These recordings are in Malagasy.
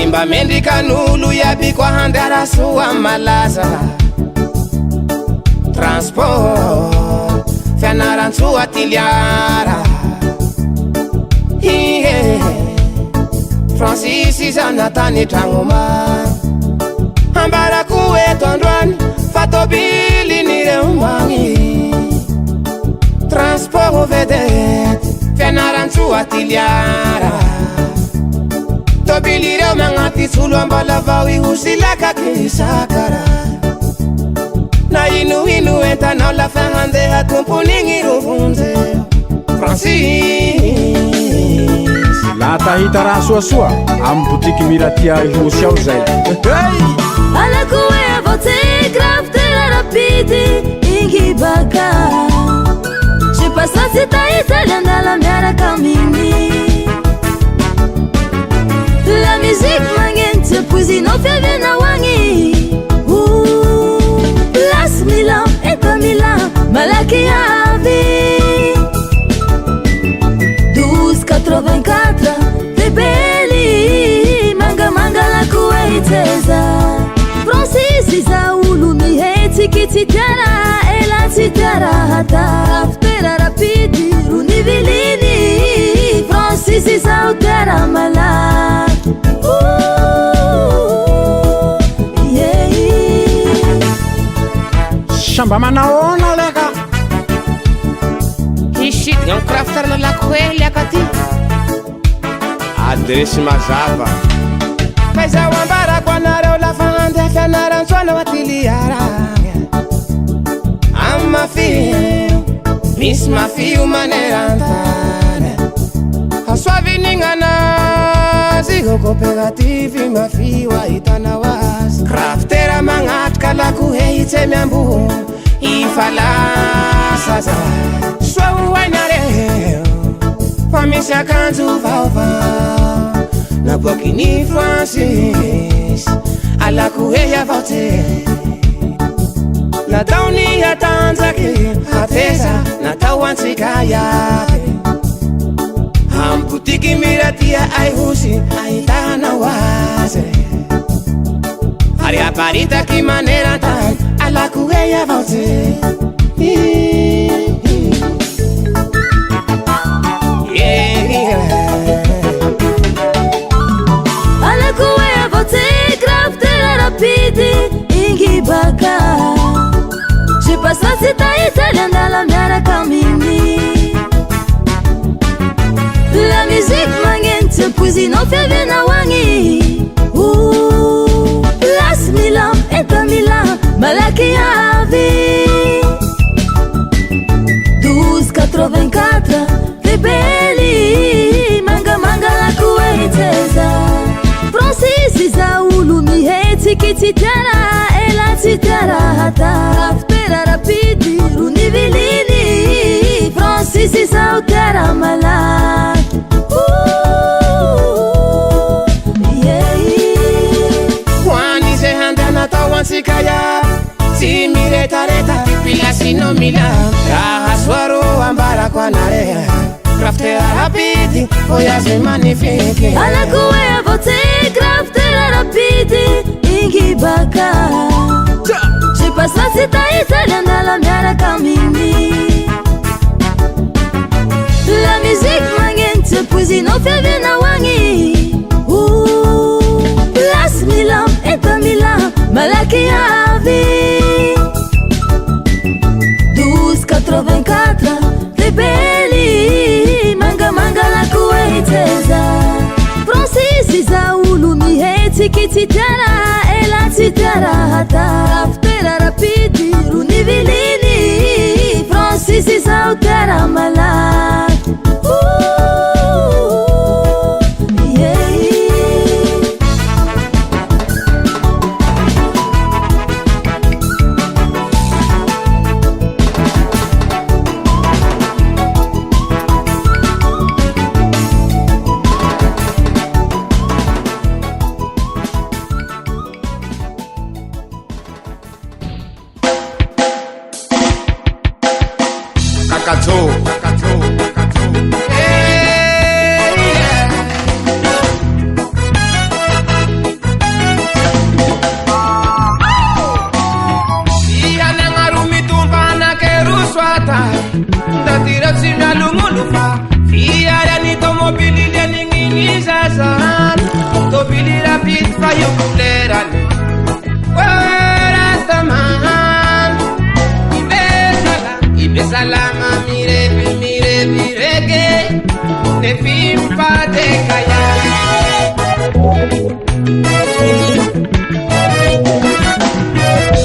mba mendrikan'olo iaby koa handara soa malaza transport fianaran-tsoa tiliara Francis izanatany tragnoma ambarako eto androany fatobiliny magny transport vedette fianaran-tsoa tiliara tobily ireo magnaty tsolo ambalavao ihosilakaky sakara na inoino entanao lafa handeha tompon'igny rovonjeo Francis la tahita raha soasoa amy boutiky Miratia Hosy ao zay alako e avôtsy crafter rapide ingy baka je passe tsy tahita liandala miaraka aminy la musique magnenty poisinao fiavianao agny place Milan eta Milan malaky avy 1284 Tebely mangamanga lako e iteza Francis iza olo mihetsika tsy tiara ela tsy tiara hata aftera rapide rony viliny Francis iza tiara malaky samba manaona leka hisidy am crafter na lako hely akaty adresy mazava fa izaho ambarako anareo lafa handeha fianaran-tsoanao atiliara amy mafio misy mafio manerantany asoavinignanazy go coopérative mafio ahitanao azy craftera magnatrika lako hehitsy miambo ifalasa za soa hoainareo fa misy akanjo vaovao naboakiny Francis alako hehy avaotsy nataony atanjaky ateza natao antsika iaby amy boutiky Miratia Hosy ahitanao azy ary aparitaky manerantany alako hehy avaotsy alako e avôtsy crafter rapide ingy baka je passe tsy tahita liandala miaraka aminy la musique magnenty poisinao fiavianao agny place Milan eta Milan malaky avy 1284 Tebely mangamanga lako e iteza Francis iza olo mihetsika tsy tiara ela tsy tiara hata aftera rapide rony viliny Francis iza tiara malaky hoany ze handeha natao antsika ia tsy miretareta pilasino mila raha soaro ambarako anare crafter rapide voyage magnifique alako e avôtsy crafter rapide ingy baka je passe tsy tahita liandala miaraka aminy la musique magnenty poisinao fiavianao agny place Milan eta Milan malaky avy 1284 Tebely mangamanga lako e iteza Francis iza olo mihetsika tsy tiara ela tsy tiara hata aftera rapide rony viliny Francis iza tiara malaky Nizazan Tobili rapid fayo kuleran Rastaman Ibe salama mirege Nefim pate kaya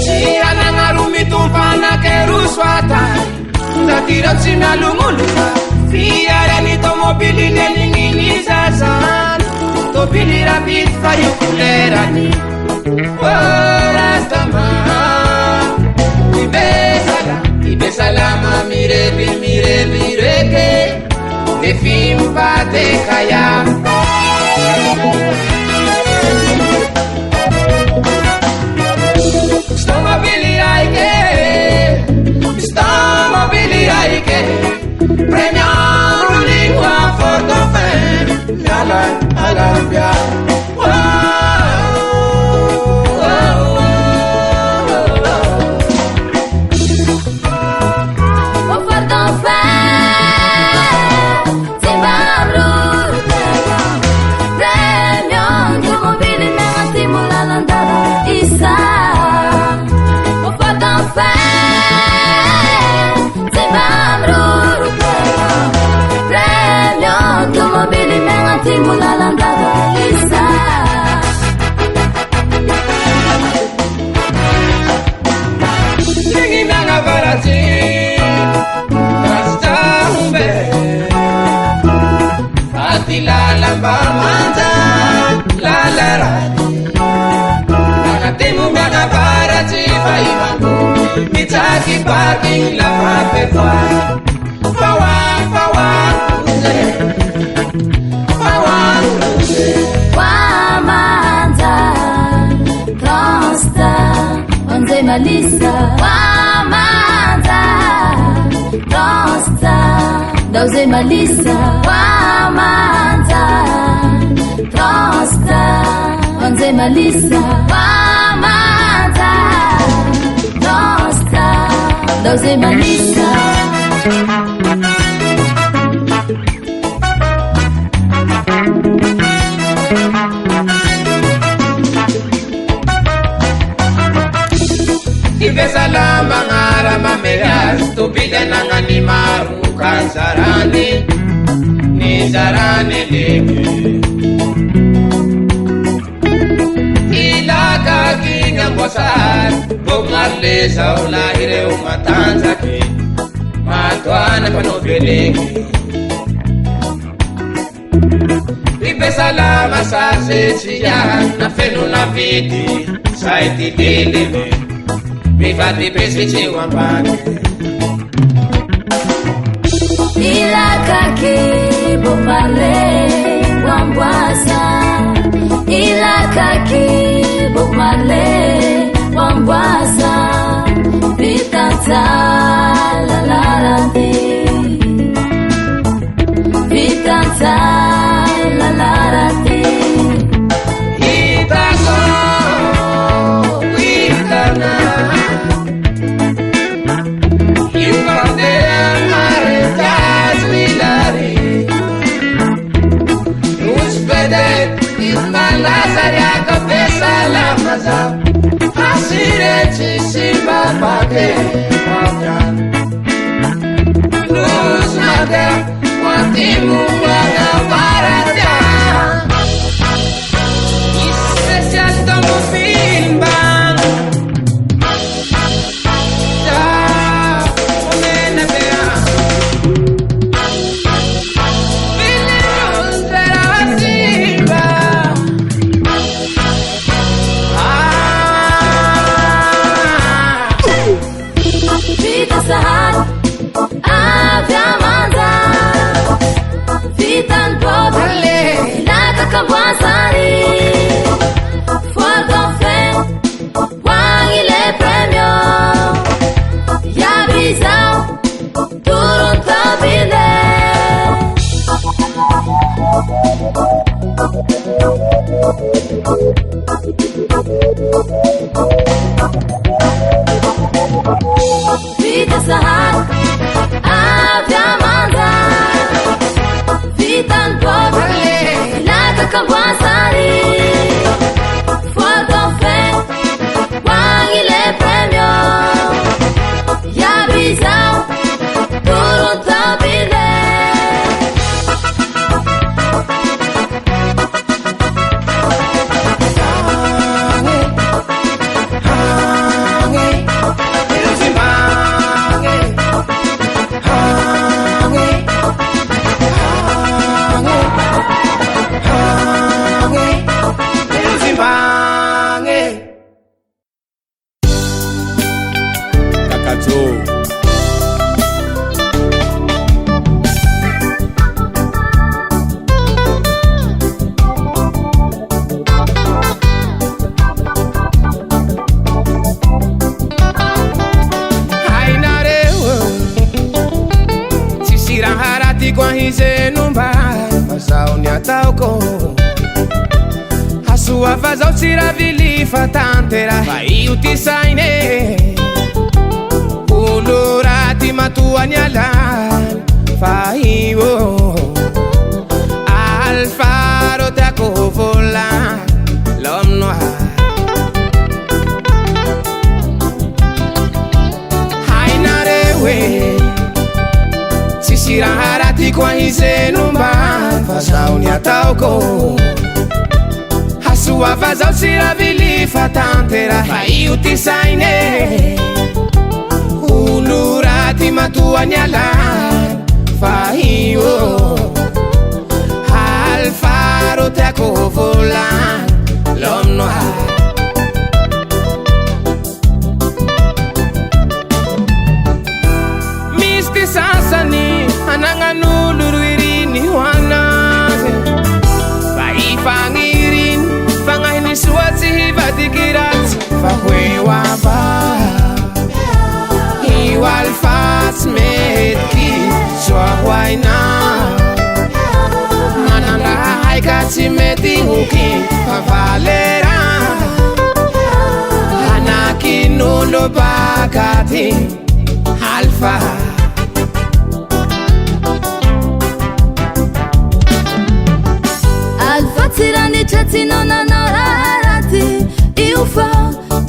Siana narumi tumpana keruswata Tatira tsina lumuluka Fiara ni tomobili nelingini zazan Tobili rapid fayo kulerani Rastaman Ibe salama mirege Nefim pate kaya Stomobili aike Premio lingua fordofe Alambia Mitaki parking la pape Wamanda Trosta Onze Malisa Wamanda Trosta Dauze Malisa Wamanda Trosta Onze Malisa Wamanda Trosta Dauze Malisa Ibe salama ngara mameras Tubide nangani maru kanzarani Nizarani leke Ilaka kinga ngosar Bumarle saula hire umatanzaki Matuana panobeleke Ibe salama sase siya Na fenu na viti Saiti dilime Mi fatti pesci wampani Ilakaki bumale wambwasa Ilakaki bumale wambwasa Vitanta la la la di Vitanta la la la di Itako Itana Asireci simba pake wajan Luz mata Watimu wana baraja Especial tomo filmbang Da Omena bea Vilirun vera simba Sahar Aviamanda Vitan Pobre Ilaka Kabwasari Fuego Fe Wangile Premio Yabizao Turun Tabile Vita Sahar Aviamanda Vitan Pobre fazao ny ataoko hasoa fazao tsy raha vily fa tantera fa io ty saine olo raty matoany alany fa io alfaro tiako vola l'homme noir hainare hoe tsisy raha raty koa izenomban fazao ny ataoko hasoa fazao tsy raha vily fa tantera fa io ty saine olo raty matoany alany fa io alfaro tiako vola l'homme noir misy ty sasany anagnan'olo roiriny hoanazy fa ifagniriny fagnahiny soa tsy hivadiky ratsy fa hoe ava io alfatsy metiky soa hoaina manandraha haika tsy mety hoky fa valera anakin'olo bakaty alfa alfa tsy raha nitratsinao nanao raha raty io fa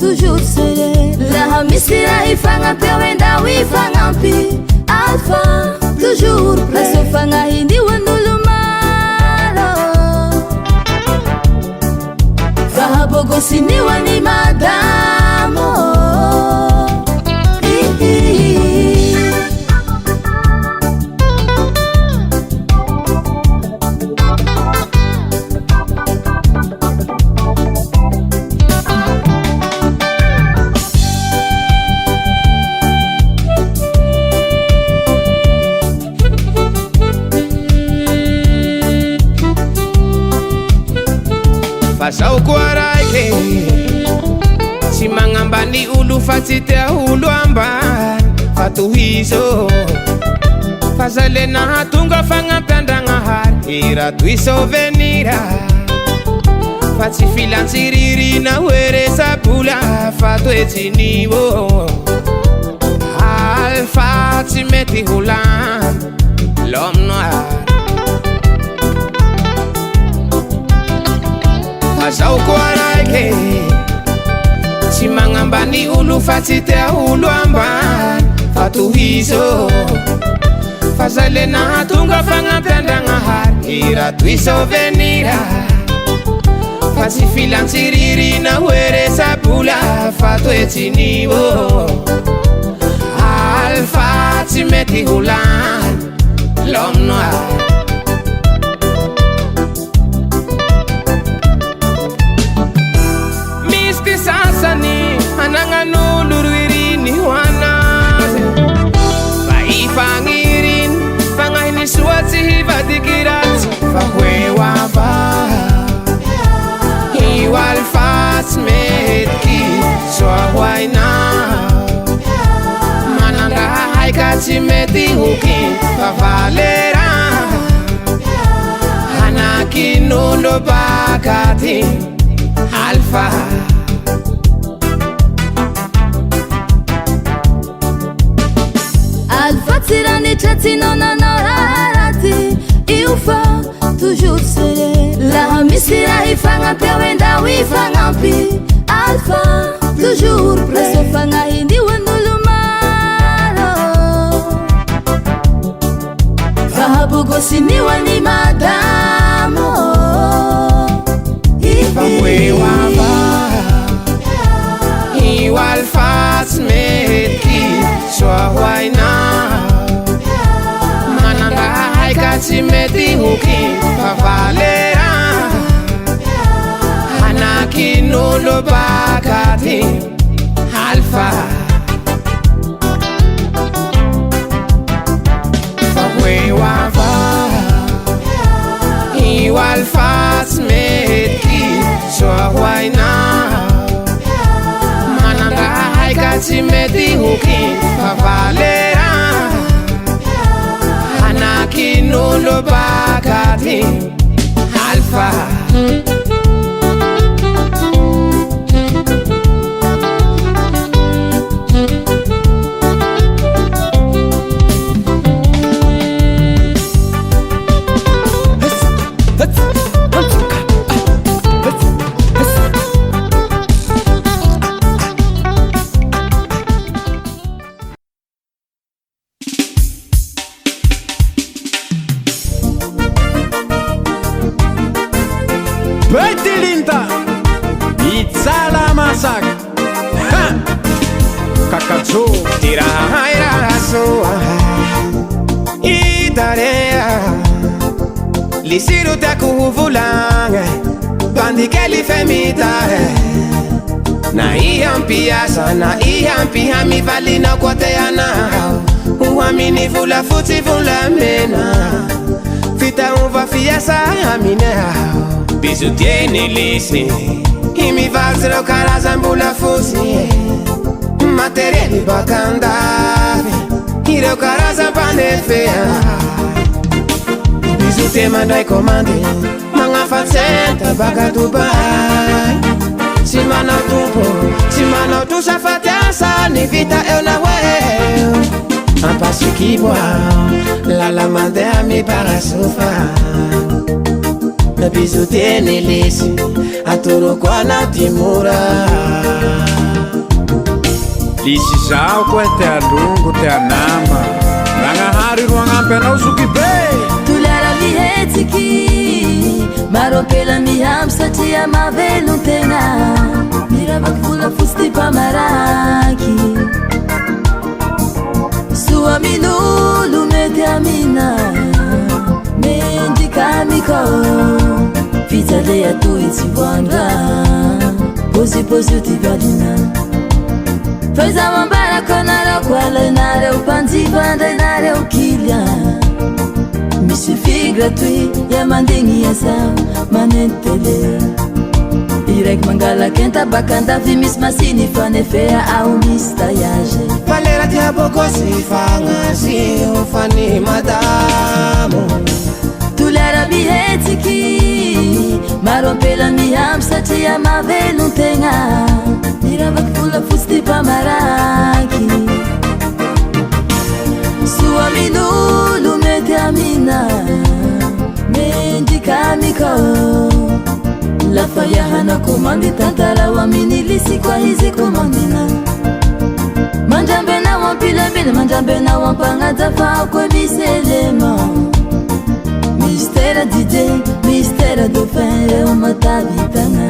toujours sere raha misy raha ifagnampy ao endao ifagnampy alfa toujours prese fagnahiniho an'olo maro fahabogosiniho any madamo fazao koa raiky tsy magnambany olo fa tsy tia olo ambany fa tohizo fa zay le nahatonga fagnampiandragnahary ira toisao venira fa tsy filantsiririna hoe resabola fa toetsinio alfa tsy mety holany l'homme noir fazao koa raiky tsy magnambany olo fa tsy tia olo ambany fa tohizo fa zay le nahatonga fagnampiandragnahary ira toisao venira fa tsy filantsiririna hoe resabola fa toetsinio alfa tsy mety holany l'homme noir anagnan'olo roiriny hoanazy fa ifagniriny fagnahiny soa tsy hivadiky ratsy fa hoe ava io alfatsy metiky soa hoaina manandraha haika tsy mety hoky fa valera anakin'olo bakaty alfa alfa tsy raha nitratsinao nanao raha raty io fa toujours sere laha misy raha ifagnampy ao endao ifagnampy alfa toujours prese fagnahiniho an'olo maro fahabogosiniho any madamo fa hoe ava io alfatsy metiky soa hoaina manandraha haika tsy mety hoky fa valera anakin'olo bakaty alfa fa hoe ava io alfatsy metiky soa hoaina manandraha haika tsy mety hoky fa valera anakin'olo bakaty sofa. Betilinta Itzala masak Kakatsu Tirahaira soa Itarea Lisiru te kuvulange Bandi keli femita Na ihampiasa na ihampihami valina kwateana Uamini vula futi vula mena Fita uva fiasa aminea Bisu tieni lisi Imi valsero karazambula fusi Materiali bakandave Ireo karazambane fea Bisu te mandai komande Manga fatsenta baka Dubai Si manau tumpo Si manau tu safatiasa Ni vita eu na weo Ampasi kibwa Lala mandea mi para sofa Na bisu tieni lisi Aturo kwa na timura Lisi zao ko te alungu te anama Nangahari ruangampe na usuki be Tulara mi hetiki Maropela mi hamsa tia mavelu tena Mirabak vula fusti pa maraki Sua minulu mete amina Mendi kamiko Vitale atu iti wanga Pozi uti gadina Faiza wambara konara kwala nare upanzi banda nare ukilya Misufi gratuit ya mandingi ya sa manentele Irek mangala kenta bakanda vi mis masini fanefea au mistayage Valera tia boko si fanga si ufani madamu Tulara mi hetiki Marompela mi hamsa tia mavelu tenga Miravak vula fusti pa maraki Sua minulu mete amina Mendi kamiko Lafayahana komandi tantara wa minilisi kwa hizi komandina Manjambe na wampila bile manjambe na wampanga dafa kwe biselema Mystère d'idée, mystère de fin, reumătavitana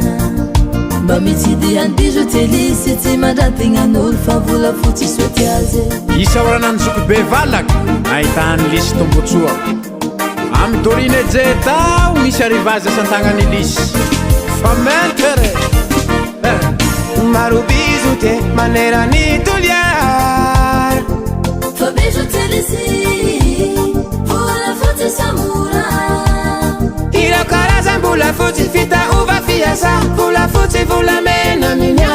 Bamitidi an bijuteli, siti madatinga nul favula futi sotiaze Isa orana nzuki be valak Nahitany lisy tombotsoa Amy dorine jetao misy arivazy asantagnany lisy Fa mentere Maro bisu te manera ni tuliar Fa bijuteli si, vula futi samura Ira karazambula futi fita uva fiasa Vula futi vula mena minya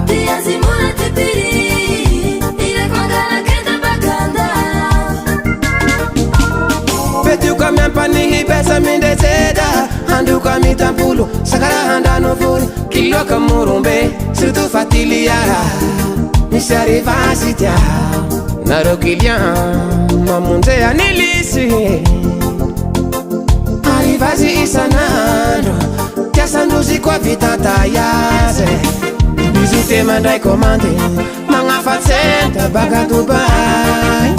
Tia zimura te piri, ira kwangala kenta bakanda Betu kamyan panihi pesa minde zeda Handu kamitampulo, sakara handa novuri Kilo kamurumbe, surtu fatiliara Misi arivasitia Naro kilian, mamunze anilisi Arivazi isanando Tiasanduzi kwa vitata yaze Bizu te mandai komande Manga fatsenta baka Dubai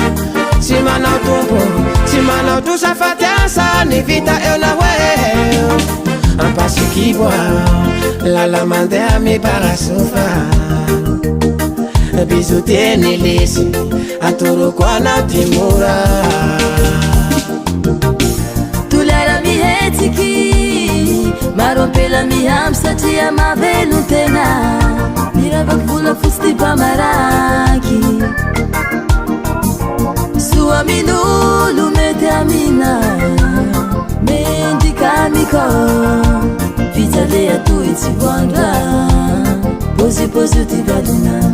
Si manau tumpo Si manau tu safatiasa Ni vita eu na weo Ampasi kibwa Lala mandea mi para sofa Bizu tieni lisi Aturo kwa na timura Tulara mi hetiki Marompela mi hamsa tia mavelu tena Miravak vula fusti pa maraki Sua minulu mete amina Mendi kamiko Vitale atu iti wanga Pozi uti gadina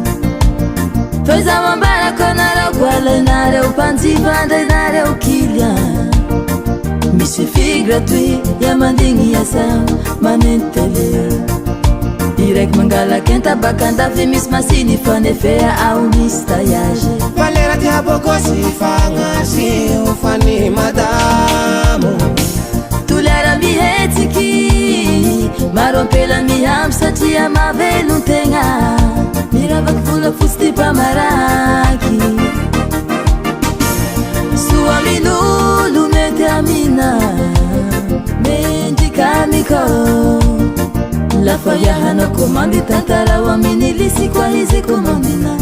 Faiza wambara konara kwala nare upanzi banda nare ukilya misy fi gratuit ya mandigny asa manentele direct mangalaky antabaka andafy misy masiny fanefea ao misy taillage valera ty abokosy fagnasio fany madamo tolera mihetsiky maro ampela mihampy satria mavelon-tegna miravaky volafotsy ty mpamaraky soa minolo mety amina mendrikamiko lafa yahana komandi tantarao amin'ny lisy koa izy komandina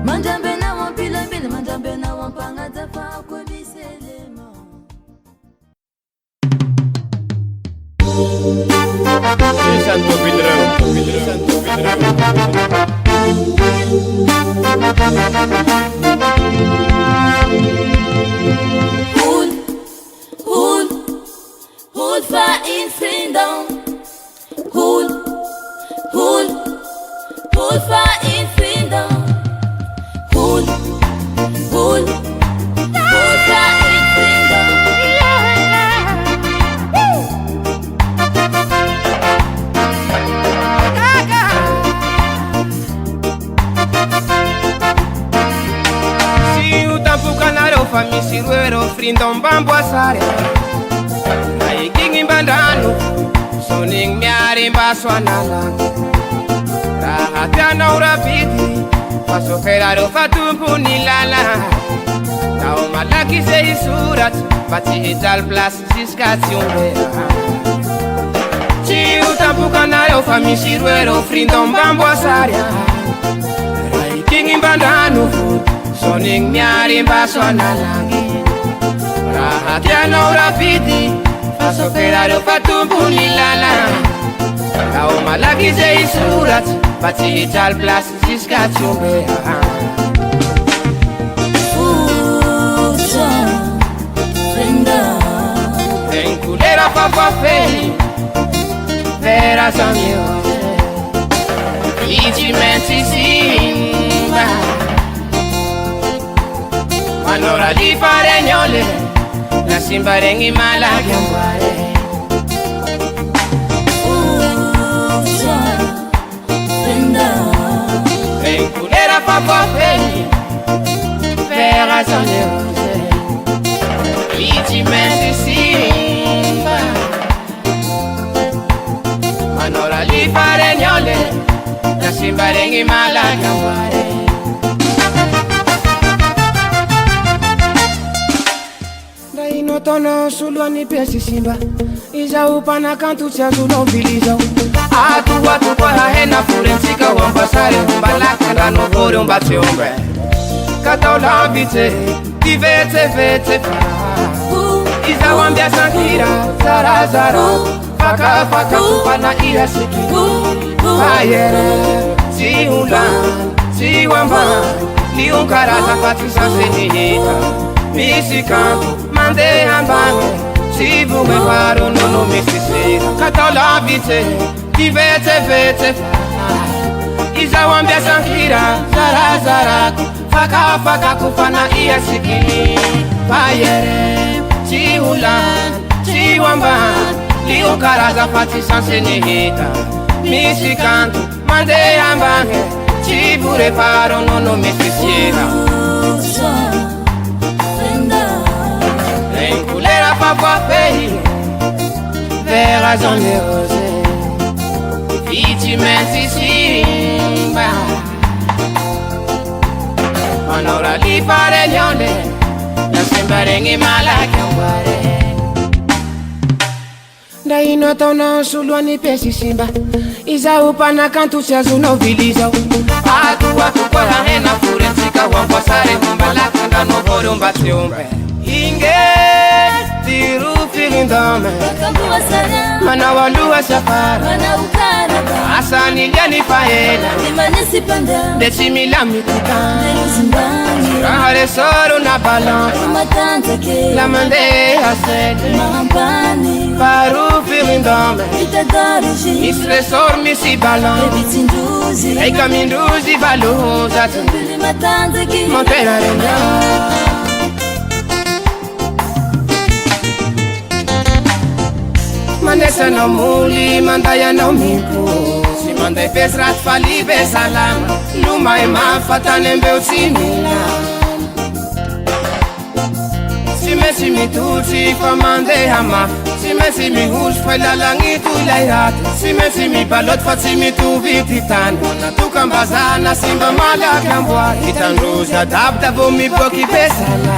mandrambenao ampilambina mandrambenao ampagnadafa koa misy elema Santo Vidrão. Hol fa in vriendom. Hol fa in vriendom. Hol fa in vriendom. Fa misy roero frindom bamboasary aikigny mbandrano sonigny miary mbaso analagny raha tianao rapity fa soferareo fa tompony lala tao malaky ze isoratsy fa tsy hijaly plasy ziska tsy ombera tsy ho tampokanareo fa misy roero frindom bamboasary aikigny mbandrano sonigny miary mbaso analagny raha tianao rapity fa soferareo fa tompony lala tao malaky ze isoratsy fa tsy hijaly plasy ziska tsy ombera regny kolera fa voafehy vera zamio izy maintsy simba manora li faregnole la simba regny malaky amboare regny kolera fa voafehy vera zamio izy maintsy simba manora li faregnole la simba regny malaky amboare tono suluani pesi simba izau panakantu cha zulon vilizau atu kwa hena furensika wambasare umbalaka ndano vore umbate umbe kataula vite vete izau ambia sankira zara faka kupana iya siki ayere si ulan si wamba ni unkaraza pati sansenihita misi campo mande ambane si vume faro nono misi sera katola vite vete iza wambia sankira zara faka kufana iya sikini payere si ulan si wamba liu karaza fati sansenihita misi canto mande ambane si vure faro nono misi sera la pa voafehy vera zone rose vity maintsy simba manao rali faregnole la simba regny malaky amboare nda ino ataonao soloany pesy simba izao panakanto tsy azonao vilizao atu kwa hena forentsika wamboasare mbalaky andano vory umbaty ombe inge tiru firindome manao aloha safara asany liany fahela de tsy mila mitokany raha resoro na balance la mandeha sedy faru firindome misy resor misy balance eka mindrozy valozaty montena regna manesanao moly manday anao miko sy manday pesiraty falibe salama lomay mafatany ambeo tsy mila tsy maintsy mitotry fa mandeha mafy tsy maintsy mihosy fa lalagnyto ilay raty tsy maintsy mibaloty fa tsy mitovy ty tany natokam-bazana sy mba malaky amboa hitandrozy adabo da vo miboaky pesala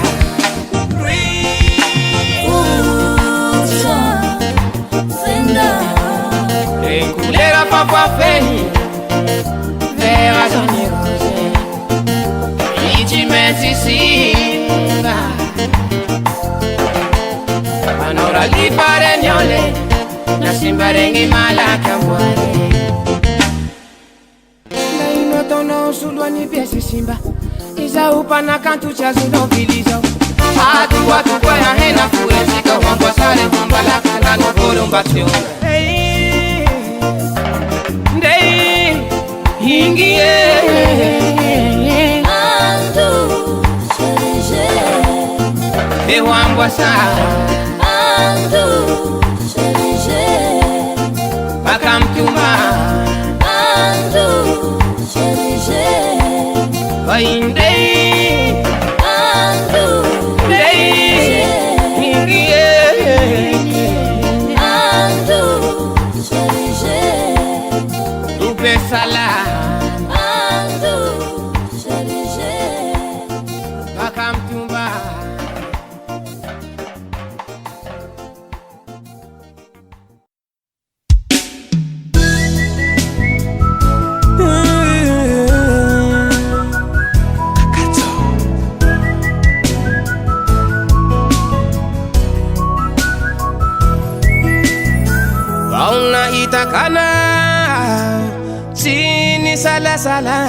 une couleur à papa fait vers à son rosé et tu mets ici anora li paregnole na simbarengi malaka mware na ino tono sulwani piesi simba iza upana kantu cha zuno bilizo atu kwa ya hena kuesika wangwa sare kumbalaka na nufuru mbatiunga ndei ingie andu shereje ewangwa sare andu shereje bakamtuma andu shereje waindei andu ndei ingie andu shereje upesala andu shereje bakamtuma itakana sini sala-sala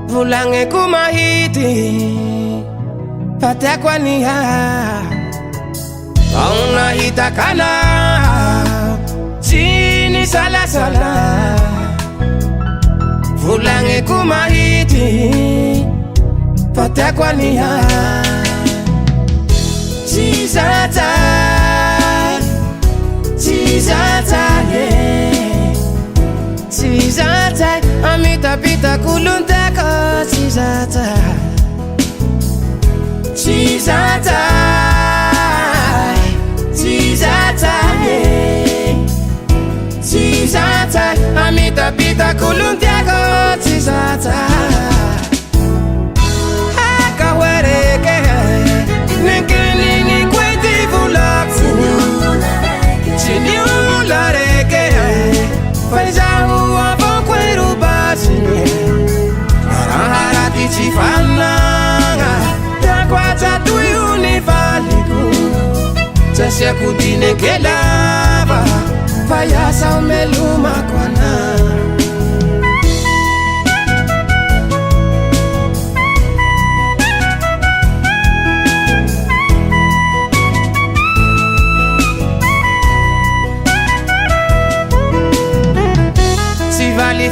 vulange kumahiti patakwaniha auna itakana sini sala-sala vulange kumahiti patakwaniha Zizata Zizata amita pita kuluntako Zizata Zizata Zizata Zizata amita pita kuluntako Zizata akawereke nikini kweti vulaku Siniulareke Faizahu avokweru basi Araharati chifananga Takwata tuyuni valiku Sasya kudine kelava Fayasa umeluma kwana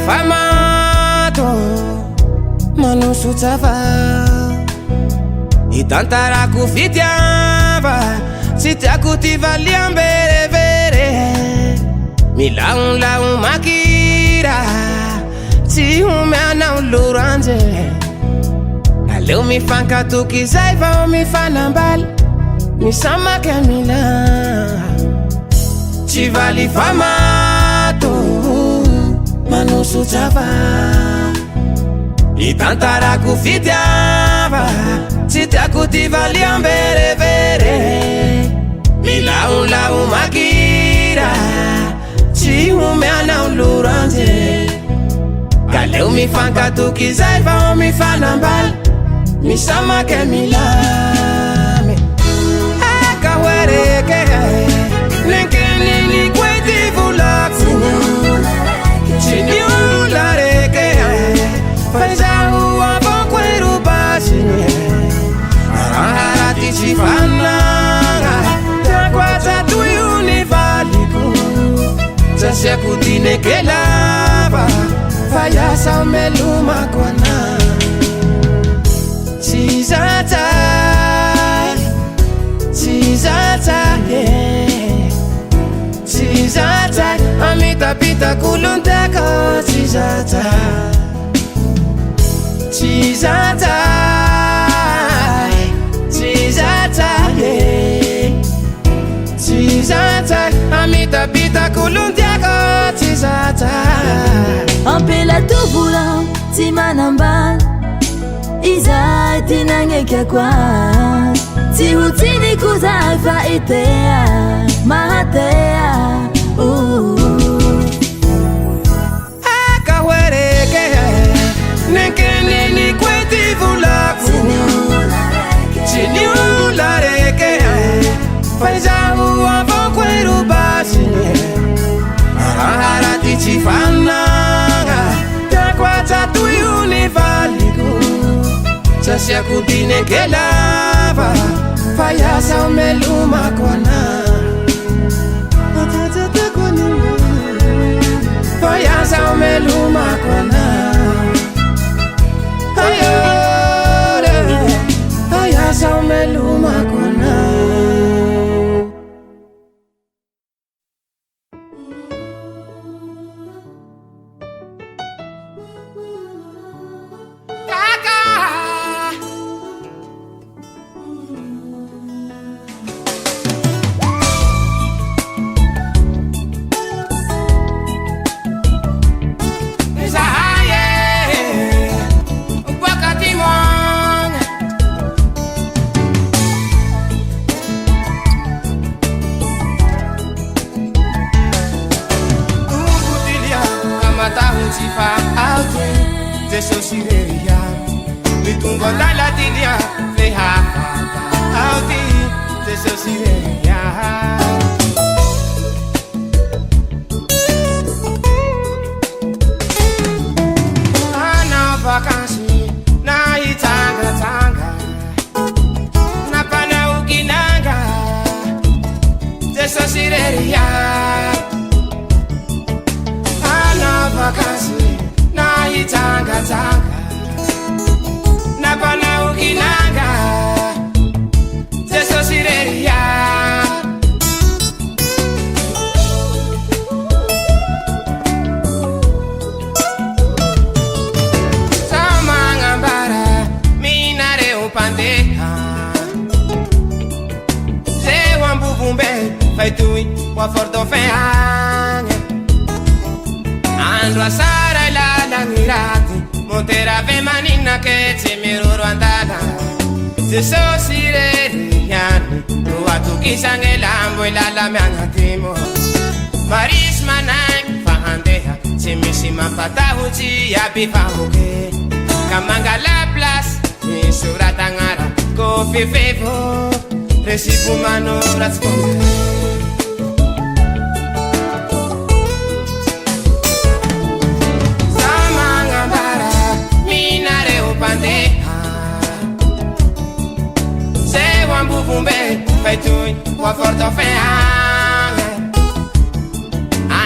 Famato manusu tava itantara kufitiava sitaku tivalia mbere vere milaun makira si umana uluranje na leo mifanka tukizaiva mifana mbali misama kamila chivali famato manusu tava itantara kufitiava sitaku tivalia mbere vere milaun makira si umeana uluranje kaleo mifanka tukizaiva mifana mbali misama kemilame akawereke nikini kweti vulaku Siniulareke Faizahu avokweru basi Araharati chifananga Takwata tuyuni valiku Sasya kudine kelava Fayasa umeluma kwana Zizata Zizata pitakulondaka tizata tizata tizata tizata amita pitakulondaka tizata ampela tovola tsy manambany izay tinagneky koa tsy ho tsiniko zay fa itea mahatea akahoereke nenkenini kweti volako tsy niulareke faizaho avokweru basi aharati tsy fanagna takwata tuyuni valiko sasiako dinekelava fayasa melumakwana fayasa melumakwana ayore fayasa melumakwana Sosireria mitungo dalatinia leha auti de sosireria ana vakansi na itanga tanga na pana ukinanga de sosireria ana vakansi na itanga tanga na pana ukinanga teso sireria samangambara minare upandeha se wambuvumbe faitui wa fordofeanga andro asara ilalangirati monterave manina che ci miruro andata se sosireriani ruatu kisange lambo ilala miangatimo maris manang fahandeha simisima patahuci abifahuke kamanga la plas ni suratangara kofi fevo resipu manoratsponde se wambuvumbe faitui wa fordofeanga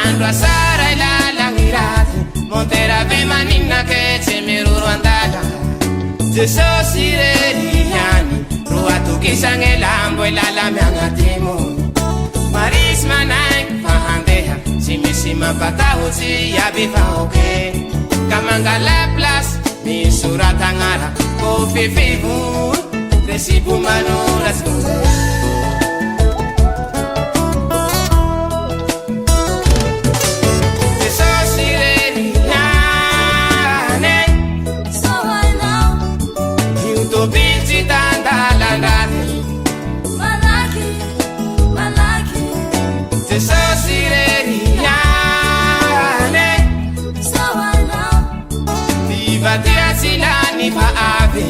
andro asara ilalangirati monterave manina che ci miruro andata se sosireriani ruatu kisange lambo ilala miangatimo maris manang fahandeha simisima patahuci abifahoke kamanga la plas ni suratangara kofi fivu resipu manoratsponde sosireriane so I know iutobici tandalandati malaki malaki se sosireriane so I know vivatiasilani pa ave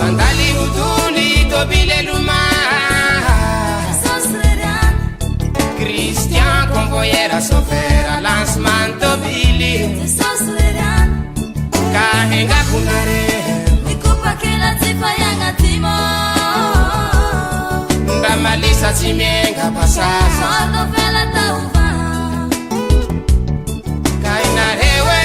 Andali utuli Christian convoyeur sofera lancement tobili Sosleran kahenga kunare Mikupa kila tifa yanga timo Ndamalisa chimienga pasasa Sordo fela tauva Kainarewe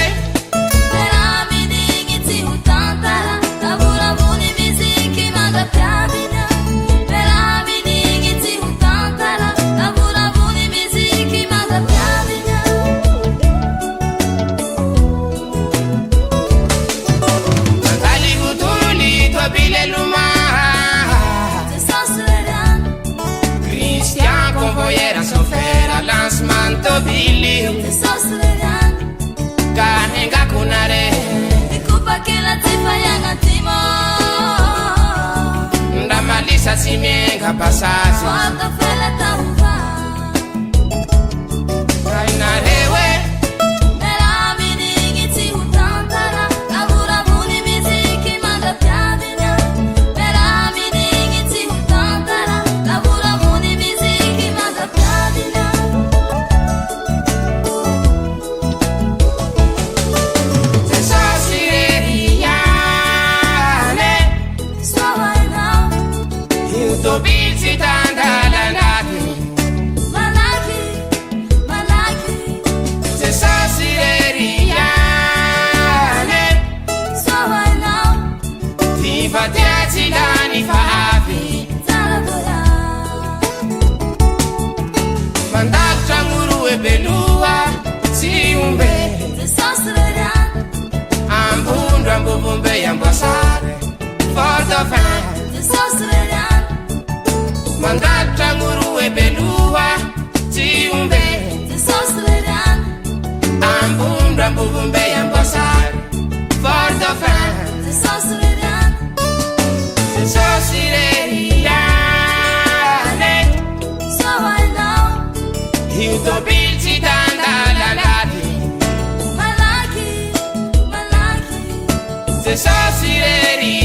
Pera miningi ti utantara Tabura muni miziki maga piamina Pera miningi ti utantara Tabura muni miziki maga piamina Natali gutuli tobile luma Sosleran Christian convoyeur sofera lancement tobili Sosleran kahenga kunare Mikupa kila tifa yanga timo Ndamalisa chimienga pasasa Sordo fela tauva Kainarewe Pera miningi ti utantara Tabura muni miziki maga piamina Pera miningi ti utantara Tabura muni miziki maga piamina So I know Malaki So I know Zaragoya Sosleran Sosleran Mandatra nguruwe belua Tiumbe Sosleran Ambundra mbuvumbe ya mbasari Fordofan Sosleran Sosireriane So I know Hiutobilci dandalalati Malaki Sosireriane